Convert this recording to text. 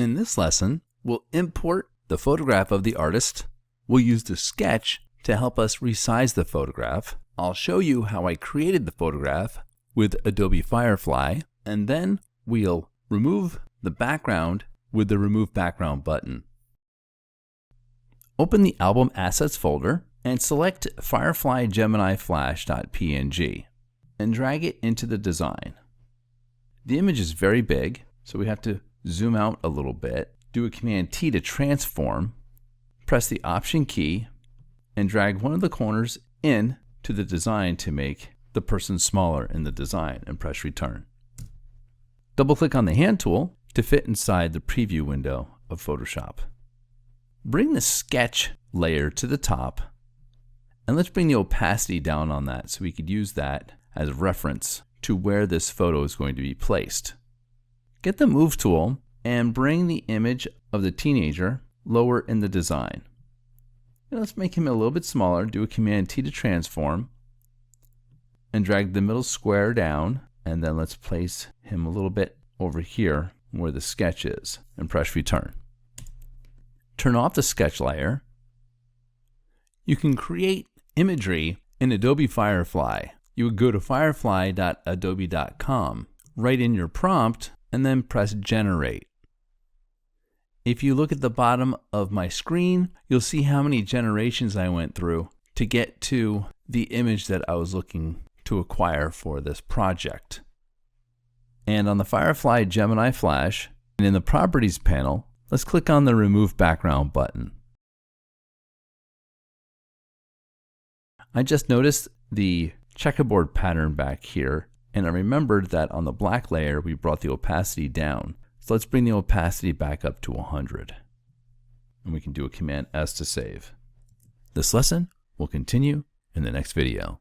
In this lesson, we'll import the photograph of the artist. We'll use the sketch to help us resize the photograph. I'll show you how I created the photograph with Adobe Firefly, and then we'll remove the background with the Remove Background button. Open the Album Assets folder and select Firefly Gemini Flash.png and drag it into the design. The image is very big, so we have to zoom out a little bit. Do a Command T to transform, press the Option key, and drag one of the corners in to the design to make the person smaller in the design, and press Return. Double-click on the hand tool to fit inside the preview window of Photoshop. Bring the sketch layer to the top, and let's bring the opacity down on that so we could use that as a reference to where this photo is going to be placed. Get the Move tool and bring the image of the teenager lower in the design. And let's make him a little bit smaller. Do a Command T to transform and drag the middle square down, and then let's place him a little bit over here where the sketch is and press Return. Turn off the sketch layer. You can create imagery in Adobe Firefly. You would go to firefly.adobe.com, write in your prompt, and then press Generate. If you look at the bottom of my screen, you'll see how many generations I went through to get to the image that I was looking to acquire for this project. And on the Firefly Gemini Flash, and in the Properties panel, let's click on the Remove Background button. I just noticed the checkerboard pattern back here, and I remembered that on the black layer we brought the opacity down. So let's bring the opacity back up to 100. And we can do a Command S to save. This lesson will continue in the next video.